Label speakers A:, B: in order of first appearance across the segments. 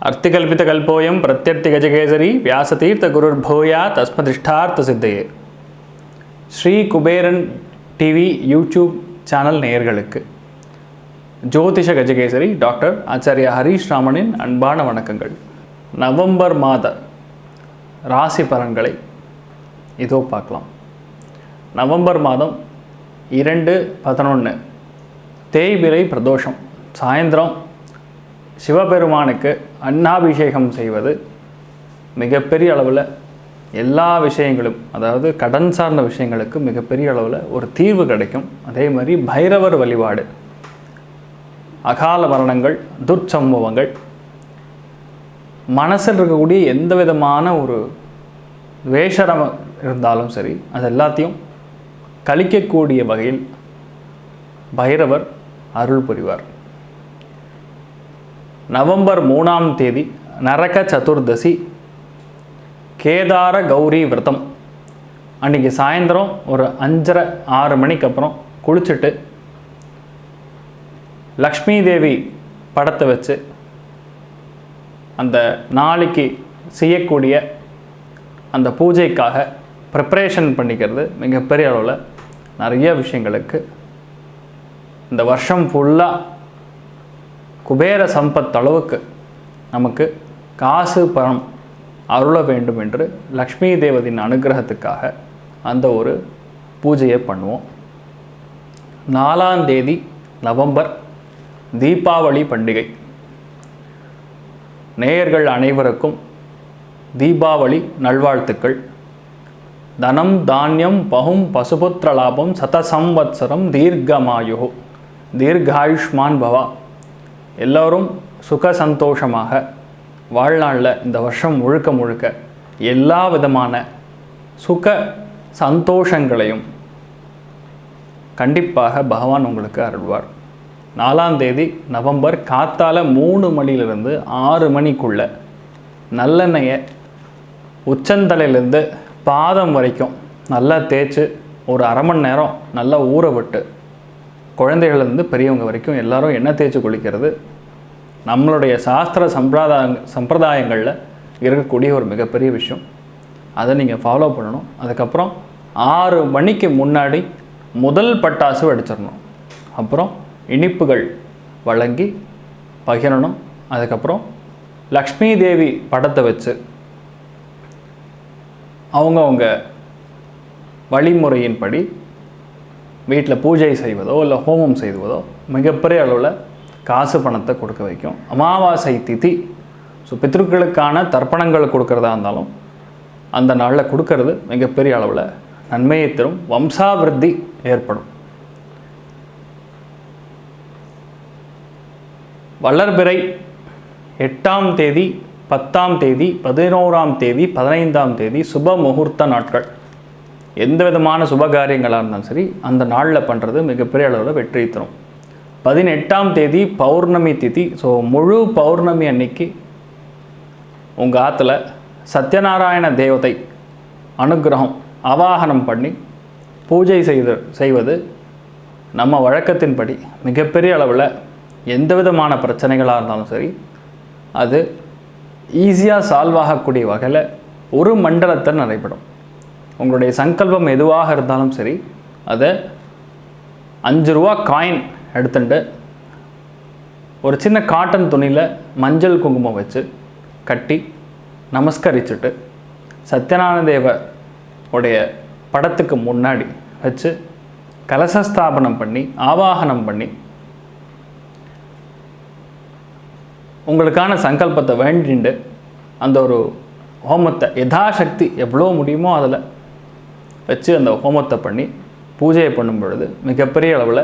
A: अर्तिकल्पितकल्पोऽयं प्रत्यर्थिगजकेसरी व्यासतीर्थगुरुर्भूया तस्मदिष्टार्थसिद्धये. Shri Kuberan TV YouTube channel நேயர்களுக்கு ஜோதிஷ கஜகேசரி டாக்டர் ஆச்சாரியா ஹரீஷ் ராமனின் அன்பான வணக்கங்கள். நவம்பர் மாத ராசி பலன்களை இதோ பார்க்கலாம். நவம்பர் மாதம் 2/11 தேய்பிறை பிரதோஷம். சாயந்தரம் சிவபெருமானுக்கு அன்னாபிஷேகம் செய்வது மிகப்பெரிய அளவில் எல்லா விஷயங்களும், அதாவது கடன் சார்ந்த விஷயங்களுக்கு மிகப்பெரிய அளவில் ஒரு தீர்வு கிடைக்கும். அதே மாதிரி பைரவர் வழிபாடு, அகால மரணங்கள், துர்ச்சம்பவங்கள், மனசில் இருக்கக்கூடிய எந்த விதமான ஒரு வேஷரம் இருந்தாலும் சரி, அது எல்லாத்தையும் கழிக்கக்கூடிய வகையில் பைரவர் அருள் புரிவார். நவம்பர் 3ஆம் தேதி நரக சதுர்தசி, கேதார கௌரி விரதம். அன்றைக்கி சாயந்தரம் ஒரு 5:30-6 மணிக்கு அப்புறம் குளிச்சுட்டு லக்ஷ்மி தேவி படத்தை வச்சு அந்த நாளைக்கு செய்யக்கூடிய அந்த பூஜைக்காக ப்ரிப்ரேஷன் பண்ணிக்கிறது மிகப்பெரிய அளவில் நிறைய விஷயங்களுக்கு இந்த வருஷம் ஃபுல்லாக குபேர சம்பத் அளவுக்கு நமக்கு காசு பணம் அருள வேண்டும் என்று லக்ஷ்மி தேவதின் அனுகிரகத்துக்காக அந்த ஒரு பூஜையை பண்ணுவோம். 4ஆம் தேதி நவம்பர் தீபாவளி பண்டிகை. நேயர்கள் அனைவருக்கும் தீபாவளி நல்வாழ்த்துக்கள். தனம் தானியம் பகும் பசுபுத்திர லாபம் சதசம்வத்சரம் தீர்க்கமாயு தீர்காயுஷ்மான் பவா. எல்லோரும் சுக சந்தோஷமாக வாழ்நாளில் இந்த வருஷம் முழுக்க முழுக்க எல்லா விதமான சுக சந்தோஷங்களையும் கண்டிப்பாக பகவான் உங்களுக்கு அருள்வார். 4ஆம் தேதி நவம்பர் காத்தால 3 மணிலிருந்து 6 மணிக்குள்ள நல்லெண்ணெயை உச்சந்தலையிலேருந்து பாதம் வரைக்கும் நல்லா தேய்ச்சி ஒரு 1/2 மணி நேரம் நல்லா ஊற விட்டு, குழந்தைகள்லேருந்து பெரியவங்க வரைக்கும் எல்லாரும் எண்ணெய் தேய்ச்சி குளிக்கிறது நம்மளுடைய சாஸ்திர சம்பிரதாயங்களில் இருக்கக்கூடிய ஒரு மிகப்பெரிய விஷயம். அதை நீங்கள் ஃபாலோ பண்ணணும். அதுக்கப்புறம் 6 மணிக்கு முன்னாடி முதல் பட்டாசு வெடிச்சிடணும். அப்புறம் இனிப்புகள் வழங்கி பகிரணும். அதுக்கப்புறம் லக்ஷ்மி தேவி படத்தை வச்சு அவங்கவுங்க வழிமுறையின்படி வீட்டில் பூஜை செய்வதோ இல்லை ஹோமம் செய்வதோ மிகப்பெரிய அளவில் காசு பணத்தை கொடுக்க வைக்கும். அமாவாசை திதி, ஸோ பித்ருக்களுக்கான தர்ப்பணங்கள் கொடுக்கறதா இருந்தாலும் அந்த நாளில் கொடுக்கறது மிகப்பெரிய அளவில் நன்மையை தரும். வம்சாவிருத்தி ஏற்படும். வளர்பிறை 8ஆம் தேதி 10ஆம் தேதி 11ஆம் தேதி 15ஆம் தேதி சுப முகூர்த்த நாட்கள். எந்த விதமான சுபகாரியங்களாக இருந்தாலும் சரி அந்த நாளில் பண்ணுறது மிகப்பெரிய அளவில் வெற்றி தரும். 18ஆம் தேதி பௌர்ணமி திதி. ஸோ முழு பௌர்ணமி அன்னைக்கு உங்கள் ஆற்றுல சத்யநாராயண தேவதை அனுகிரகம் ஆவாகனம் பண்ணி பூஜை செய்வது நம்ம வழக்கத்தின்படி மிகப்பெரிய அளவில் எந்த விதமான பிரச்சனைகளாக இருந்தாலும் சரி அது ஈஸியாக சால்வ் ஆகக்கூடிய வகையில் ஒரு மண்டலத்தில் நடைபெறும். உங்களுடைய சங்கல்பம் எதுவாக இருந்தாலும் சரி அதை 5 ரூபா காயின் எடுத்துட்டு ஒரு சின்ன காட்டன் துணியில் மஞ்சள் குங்குமம் வச்சு கட்டி நமஸ்கரிச்சுட்டு சத்யநாராயண தேவ உடைய படத்துக்கு முன்னாடி வச்சு கலசஸ்தாபனம் பண்ணி ஆவாகனம் பண்ணி உங்களுக்கான சங்கல்பத்தை வேண்டிண்டு அந்த ஒரு ஹோமத்தை யதாசக்தி எவ்வளோ முடியுமோ அதில் வச்சு அந்த ஹோமத்தை பண்ணி பூஜையை பண்ணும் பொழுது மிகப்பெரிய அளவில்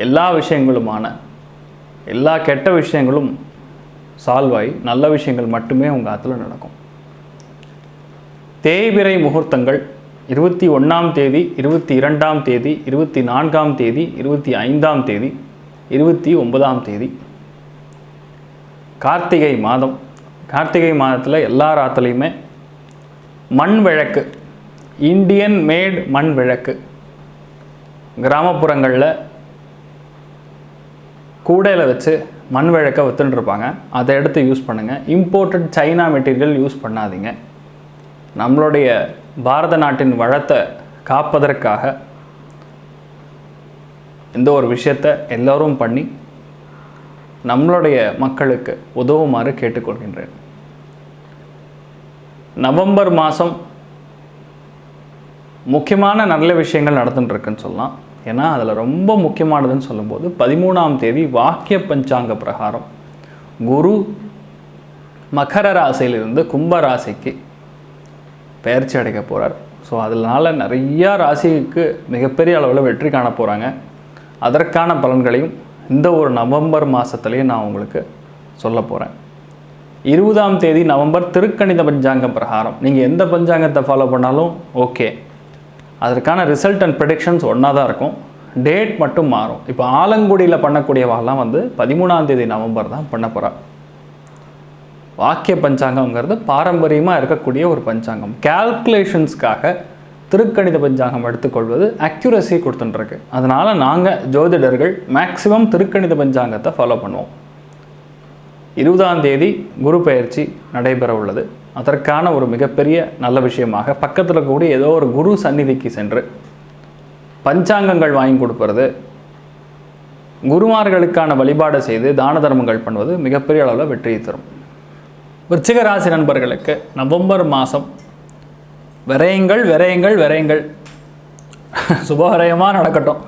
A: எல்லா விஷயங்களுமான எல்லா கெட்ட விஷயங்களும் சால்வ் ஆகி நல்ல விஷயங்கள் மட்டுமே உங்கள் ஆற்றுல நடக்கும். தேய்பிறை முகூர்த்தங்கள் 21ஆம் தேதி 22ஆம் தேதி 24ஆம் தேதி 25ஆம் தேதி 29ஆம் தேதி. கார்த்திகை மாதம். கார்த்திகை மாதத்தில் எல்லார் ஆற்றுலையுமே மண் விளக்கு, இந்தியன் மேட் மண் விளக்கு கிராமப்புறங்களில் கூடையில் வச்சு மண் விளக்க விற்றுருப்பாங்க. அதை எடுத்து யூஸ் பண்ணுங்கள். இம்போர்ட்டட் சைனா மெட்டீரியல் யூஸ் பண்ணாதீங்க. நம்மளுடைய பாரத நாட்டின் வளத்தை காப்பதற்காக இந்த ஒரு விஷயத்தை எல்லோரும் பண்ணி நம்மளுடைய மக்களுக்கு உதவுமாறு கேட்டுக்கொள்கின்றேன். நவம்பர் மாதம் முக்கியமான நல்ல விஷயங்கள் நடந்துட்டுருக்குன்னு சொல்லலாம். ஏன்னா அதில் ரொம்ப முக்கியமானதுன்னு சொல்லும்போது 13ஆம் தேதி வாக்கிய பஞ்சாங்க பிரகாரம் குரு மகர ராசியிலிருந்து கும்ப ராசிக்கு பெயர்ச்சி அடைக்க போகிறார். ஸோ அதனால் நிறையா ராசிக்கு மிகப்பெரிய அளவில் வெற்றி காண போகிறாங்க. அதற்கான பலன்களையும் இந்த ஒரு நவம்பர் மாதத்துலேயே நான் உங்களுக்கு சொல்ல போகிறேன். 20ஆம் தேதி நவம்பர் திருக்கணித பஞ்சாங்கம் பிரகாரம் நீங்கள் எந்த பஞ்சாங்கத்தை ஃபாலோ பண்ணாலும் ஓகே, அதற்கான ரிசல்ட் அண்ட் ப்ரெடிக்ஷன்ஸ் ஒன்றா தான் இருக்கும். டேட் மட்டும் மாறும். இப்போ ஆலங்குடியில் பண்ணக்கூடியவாலாம் 13ஆம் தேதி நவம்பர் தான் பண்ண போகிறா. வாக்கிய பஞ்சாங்கங்கிறது பாரம்பரியமாக இருக்கக்கூடிய ஒரு பஞ்சாங்கம். கால்குலேஷன்ஸ்க்காக திருக்கணித பஞ்சாங்கம் எடுத்துக்கொள்வது அக்யூரசி கொடுத்துட்டுருக்கு. அதனால் நாங்கள் ஜோதிடர்கள் மேக்சிமம் திருக்கணித பஞ்சாங்கத்தை ஃபாலோ பண்ணுவோம். 20ஆம் தேதி குரு பெயர்ச்சி நடைபெற உள்ளது. அதற்கான ஒரு மிகப்பெரிய நல்ல விஷயமாக பக்கத்தில் இருக்கக்கூடிய ஏதோ ஒரு குரு சந்நிதிக்கு சென்று பஞ்சாங்கங்கள் வாங்கி கொடுப்பது, குருமார்களுக்கான வழிபாடு செய்து தான தர்மங்கள் பண்ணுவது மிகப்பெரிய அளவில் வெற்றியை தரும். விருச்சிக ராசி நண்பர்களுக்கு நவம்பர் மாதம் விரயங்கள் விரயங்கள் விரயங்கள் சுபவிரயமாக நடக்கட்டும்,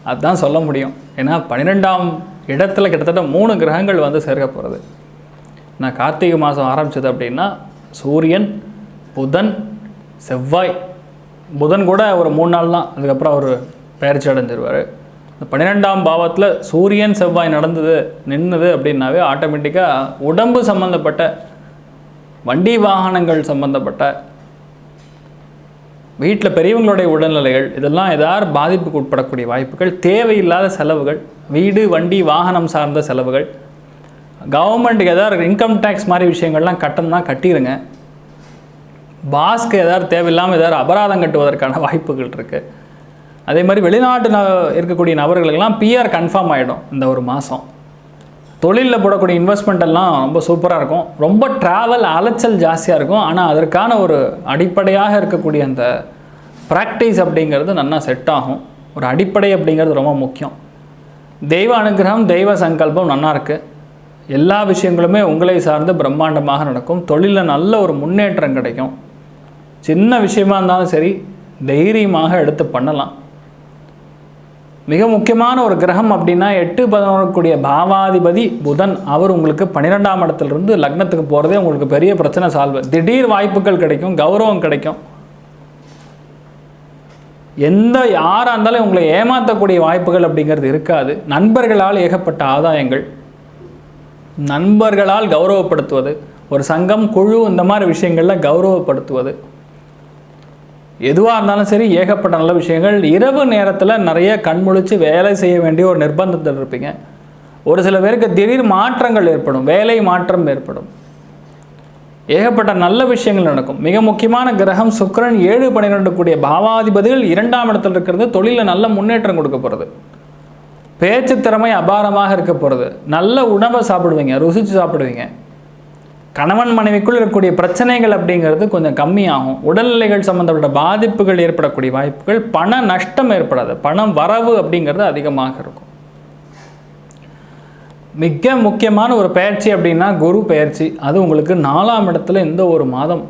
A: அதுதான் சொல்ல முடியும். ஏன்னா 12ஆம் இடத்துல கிட்டத்தட்ட 3 கிரகங்கள் சேர்க்க போகிறது. நான் கார்த்திகை மாதம் ஆரம்பித்தது அப்படின்னா சூரியன், புதன், செவ்வாய். புதன் கூட ஒரு 3 நாள் தான், அதுக்கப்புறம் அவர் பெயர்ச்சி அடைஞ்சிருவார். இந்த 12ஆம் பாவத்தில் சூரியன் செவ்வாய் நின்றுது அப்படின்னாவே ஆட்டோமேட்டிக்காக உடம்பு சம்மந்தப்பட்ட வண்டி வாகனங்கள் சம்மந்தப்பட்ட வீட்டில் பெரியவங்களுடைய உடல்நிலைகள் இதெல்லாம் ஏதாவது பாதிப்புக்கு உட்படக்கூடிய வாய்ப்புகள், தேவையில்லாத செலவுகள், வீடு வண்டி வாகனம் சார்ந்த செலவுகள், கவர்மெண்ட்டுக்கு ஏதாவது இன்கம் டேக்ஸ் மாதிரி விஷயங்கள்லாம் கட்டணும்னா கட்டிடுங்க. பாஸ்க்கு ஏதாவது தேவையில்லாமல் ஏதாவது அபராதம் கட்டுவதற்கான வாய்ப்புகள் இருக்குது. அதே மாதிரி வெளிநாட்டு இருக்கக்கூடிய நபர்களுக்கெல்லாம் பிஆர் கன்ஃபார்ம் ஆகிடும் இந்த ஒரு மாதம். தொழிலில் போடக்கூடிய இன்வெஸ்ட்மெண்ட் எல்லாம் ரொம்ப சூப்பராக இருக்கும். ரொம்ப ட்ராவல் அலைச்சல் ஜாஸ்தியாக இருக்கும். ஆனால் அதற்கான ஒரு அடிப்படையாக இருக்கக்கூடிய அந்த ப்ராக்டிஸ் அப்படிங்கிறது நல்லா செட் ஆகும். ஒரு அடிப்படை அப்படிங்கிறது ரொம்ப முக்கியம். தெய்வ அனுகிரகம், தெய்வ சங்கல்பம் நல்லா இருக்குது. எல்லா விஷயங்களுமே உங்களை சார்ந்து பிரம்மாண்டமாக நடக்கும். தொழிலில் நல்ல ஒரு முன்னேற்றம் கிடைக்கும். சின்ன விஷயமா இருந்தாலும் சரி தைரியமாக எடுத்து பண்ணலாம். மிக முக்கியமான ஒரு கிரகம் அப்படின்னா 8-11 கூடிய பாவாதிபதி புதன், அவர் உங்களுக்கு 12ஆம் இடத்துலேருந்து லக்னத்துக்கு போகிறதே உங்களுக்கு பெரிய பிரச்சனை சால்வ். திடீர் வாய்ப்புகள் கிடைக்கும், கௌரவம் கிடைக்கும். யாராக இருந்தாலும் உங்களை ஏமாற்றக்கூடிய வாய்ப்புகள் அப்படிங்கிறது இருக்காது. நண்பர்களால் ஏகப்பட்ட ஆதாயங்கள், நண்பர்களால் கௌரவப்படுத்துவது, ஒரு சங்கம் குழு இந்த மாதிரி விஷயங்களில் கௌரவப்படுத்துவது, எதுவாக இருந்தாலும் சரி ஏகப்பட்ட நல்ல விஷயங்கள். இரவு நேரத்தில் நிறைய கண்முழிச்சு வேலை செய்ய வேண்டிய ஒரு நிர்பந்தத்தில் இருப்பீங்க. ஒரு சில பேருக்கு திடீர் மாற்றங்கள் ஏற்படும், வேலை மாற்றம் ஏற்படும், ஏகப்பட்ட நல்ல விஷயங்கள் நடக்கும். மிக முக்கியமான கிரகம் சுக்கிரன் 7-12 கூடிய பாவாதிபதிகள் 2ஆம் இடத்துல இருக்கிறது. தொழிலில் நல்ல முன்னேற்றம் கொடுக்க போகிறது. பேச்சு திறமை அபாரமாக இருக்க போகிறது. நல்ல உணவை சாப்பிடுவீங்க, ருசித்து சாப்பிடுவீங்க. கணவன் மனைவிக்குள் இருக்கக்கூடிய பிரச்சனைகள் அப்படிங்கிறது கொஞ்சம் கம்மியாகும். உடல்நிலைகள் சம்மந்தப்பட்ட பாதிப்புகள் ஏற்படக்கூடிய வாய்ப்புகள், பண நஷ்டம் ஏற்படாது, பணம் வரவு அப்படிங்கிறது அதிகமாக இருக்கும். மிக முக்கியமான ஒரு பயிற்சி அப்படின்னா குரு பயிற்சி. அது உங்களுக்கு 4ஆம் இடத்துல இந்த ஒரு மாதம்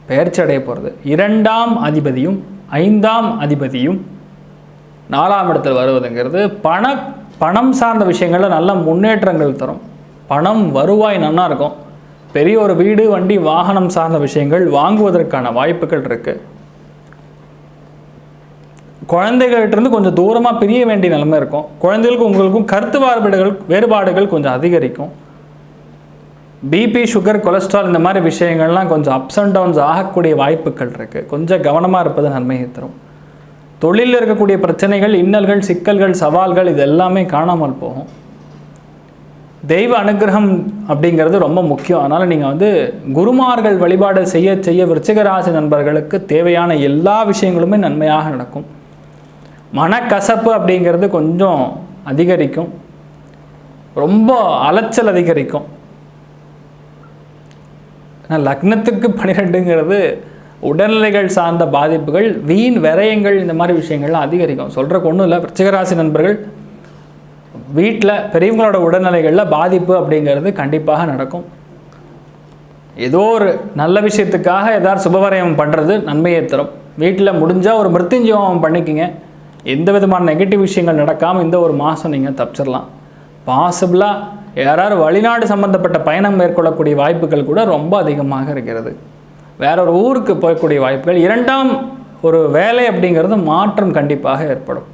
A: பயிற்சி அடைய போகிறது. 2ஆம் அதிபதியும் 5ஆம் அதிபதியும் 4ஆம் இடத்தில் வருவதுங்கிறது பணம் சார்ந்த விஷயங்களில் நல்ல முன்னேற்றங்கள் தரும். பணம் வருவாய் நல்லா இருக்கும். பெரிய ஒரு வீடு வண்டி வாகனம் சார்ந்த விஷயங்கள் வாங்குவதற்கான வாய்ப்புகள் இருக்குது. குழந்தைகள்கிட்டருந்து கொஞ்சம் தூரமாக பிரிய வேண்டிய நிலைமை இருக்கும். குழந்தைகளுக்கும் உங்களுக்கும் கருத்து வேறுபாடுகள் கொஞ்சம் அதிகரிக்கும். பிபி, சுகர், கொலஸ்ட்ரால் இந்த மாதிரி விஷயங்கள்லாம் கொஞ்சம் அப்ஸ் அண்ட் டவுன்ஸ் ஆகக்கூடிய வாய்ப்புகள் இருக்குது. கொஞ்சம் கவனமாக இருப்பது நன்மையை தரும். தொழிலில் இருக்கக்கூடிய பிரச்சனைகள், இன்னல்கள், சிக்கல்கள், சவால்கள் இது எல்லாமே காணாமல் போகும். தெய்வ அனுகிரகம் அப்படிங்கிறது ரொம்ப முக்கியம். அதனால் நீங்கள் குருமார்கள் வழிபாடு செய்ய விருச்சிக ராசி நண்பர்களுக்கு தேவையான எல்லா விஷயங்களுமே நன்மையாக நடக்கும். மனக்கசப்பு அப்படிங்கிறது கொஞ்சம் அதிகரிக்கும், ரொம்ப அலைச்சல் அதிகரிக்கும். ஆனால் லக்னத்துக்கு 12ங்கிறது உடல்நிலைகள் சார்ந்த பாதிப்புகள், வீண் விரயங்கள், இந்த மாதிரி விஷயங்கள்லாம் அதிகரிக்கும். சொல்கிறக்கு ஒன்றும் இல்லை. விருச்சிகராசி நண்பர்கள் வீட்டில் பெரியவங்களோட உடல்நிலைகளில் பாதிப்பு அப்படிங்கிறது கண்டிப்பாக நடக்கும். ஏதோ ஒரு நல்ல விஷயத்துக்காக ஏதாவது சுபவரயம் பண்ணுறது நன்மையை தரும். வீட்டில் முடிஞ்சால் ஒரு மிருத்யுஞ்சயம் பண்ணிக்கிங்க. எந்த விதமான நெகட்டிவ் விஷயங்கள் நடக்காமல் இந்த ஒரு மாதம் நீங்கள் தப்பிச்சிடலாம். பாசிபிளாக யாராவது வெளிநாடு சம்மந்தப்பட்ட பயணம் மேற்கொள்ளக்கூடிய வாய்ப்புகள் கூட ரொம்ப அதிகமாக இருக்கிறது. வேற ஒரு ஊருக்கு போகக்கூடிய வாய்ப்புகள், 2ஆம் ஒரு வேலை அப்படிங்கிறது மாற்றம் கண்டிப்பாக ஏற்படும்.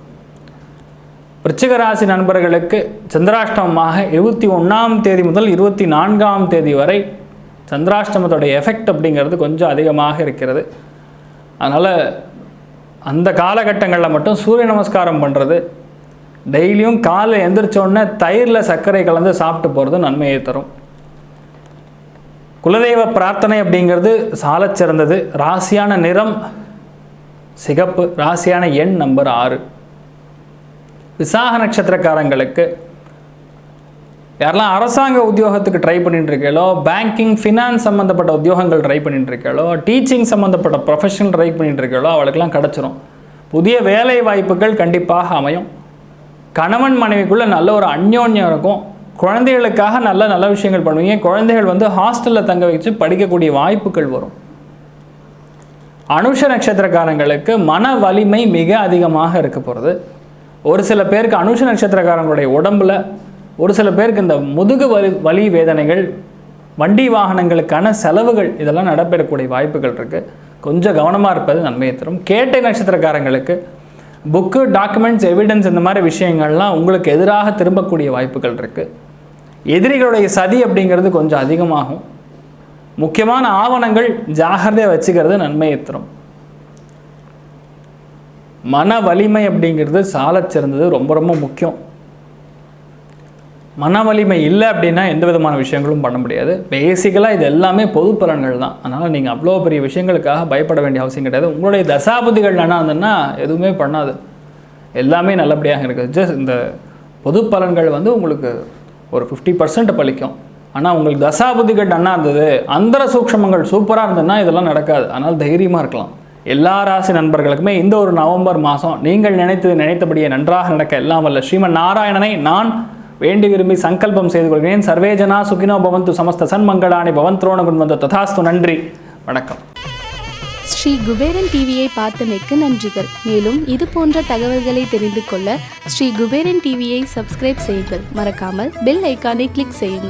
A: விருச்சிக ராசி நண்பர்களுக்கு சந்திராஷ்டமமாக 21ஆம் தேதி முதல் 24ஆம் தேதி வரை சந்திராஷ்டமத்தோடைய எஃபெக்ட் அப்படிங்கிறது கொஞ்சம் அதிகமாக இருக்கிறது. அதனால் அந்த காலகட்டங்களில் மட்டும் சூரிய நமஸ்காரம் பண்ணுறது, டெய்லியும் காலை எந்திரிச்சோடனே தயிரில் சர்க்கரை கலந்து சாப்பிட்டு போகிறது நன்மையை தரும். குலதெய்வ பிரார்த்தனை அப்படிங்கிறது சாலச் சிறந்தது. ராசியான நிறம் சிகப்பு, ராசியான எண் நம்பர் 6. விசாக நட்சத்திரக்காரங்களுக்கு யாரெல்லாம் அரசாங்க உத்தியோகத்துக்கு ட்ரை பண்ணிட்டு இருக்கீங்களோ, பேங்கிங் ஃபினான்ஸ் சம்மந்தப்பட்ட உத்தியோகங்கள் ட்ரை பண்ணிட்டு இருக்கீங்களோ, டீச்சிங் சம்மந்தப்பட்ட ப்ரொஃபஷனல் ட்ரை பண்ணிட்டு இருக்கீங்களோ, அவளுக்கெல்லாம் கிடச்சிரும். புதிய வேலை வாய்ப்புகள் கண்டிப்பாக அமையும். கணவன் மனைவிக்குள்ளே நல்ல ஒரு அந்யோன்யம் இருக்கும். குழந்தைகளுக்காக நல்ல நல்ல விஷயங்கள் பண்ணுவீங்க. குழந்தைகள் ஹாஸ்டலில் தங்க வச்சு படிக்கக்கூடிய வாய்ப்புகள் வரும். அனுஷ நட்சத்திரக்காரங்களுக்கு மன வலிமை மிக அதிகமாக இருக்க போகிறது. ஒரு சில பேருக்கு அனுஷ நட்சத்திரக்காரங்களுடைய உடம்பில் ஒரு சில பேருக்கு இந்த முதுகு வலி வேதனைகள், வண்டி வாகனங்களுக்கான செலவுகள் இதெல்லாம் நடைபெறக்கூடிய வாய்ப்புகள் இருக்குது. கொஞ்சம் கவனமாக இருப்பது நன்மையை தரும். கேட்டை நட்சத்திரக்காரங்களுக்கு புக்கு, டாக்குமெண்ட்ஸ், எவிடன்ஸ் இந்த மாதிரி விஷயங்கள்லாம் உங்களுக்கு எதிராக திரும்பக்கூடிய வாய்ப்புகள் இருக்குது. எதிரிகளுடைய சதி அப்படிங்கிறது கொஞ்சம் அதிகமாகும். முக்கியமான ஆவணங்கள் ஜாகிரதையாக வச்சுக்கிறது நன்மையை தரும். மன வலிமை அப்படிங்கிறது சாலச் சிறந்தது, ரொம்ப ரொம்ப முக்கியம். மன வலிமை இல்லை அப்படின்னா எந்த விதமான விஷயங்களும் பண்ண முடியாது. பேசிக்கலாக இது எல்லாமே பொது பலன்கள் தான். அதனால் நீங்கள் அவ்வளோ பெரிய விஷயங்களுக்காக பயப்பட வேண்டிய அவசியம் கிடையாது. உங்களுடைய தசாபதிகள் என்ன இருந்ததுன்னா எதுவுமே பண்ணாது, எல்லாமே நல்லபடியாக இருக்குது. ஜஸ்ட் இந்த பொது பலன்கள் உங்களுக்கு ஒரு 50% பலிக்கும். ஆனால் உங்களுக்கு தசாபதிகள் நன்னா இருந்தது, அந்தர சூக்ஷமங்கள் சூப்பராக இருந்ததுன்னா இதெல்லாம் நடக்காது. அதனால் தைரியமாக இருக்கலாம். எல்லா ராசி நண்பர்களுக்குமே இந்த ஒரு நவம்பர் மாதம் நீங்கள் நினைத்தபடியே நன்றாக நடக்க எல்லாம் வல்ல ஸ்ரீமன் நாராயணனை நான் வேண்டி விரும்பி சங்கல்பம் செய்து கொள்கிறேன். சர்வேஜனா சுகினோ பவந்து, சமஸ்த சன்மங்களானி பவந்த்ரோண குண்வந்த ததாஸ்து. நன்றி, வணக்கம்.
B: ஸ்ரீ குபேரன் டிவியை பார்த்தமைக்கு நன்றிகள். மேலும் இது போன்ற தகவல்களை தெரிந்து கொள்ள ஸ்ரீ குபேரன் டிவியை சப்ஸ்கிரைப் செய்யுங்கள். மறக்காமல் பெல் ஐக்கானை கிளிக் செய்யுங்கள்.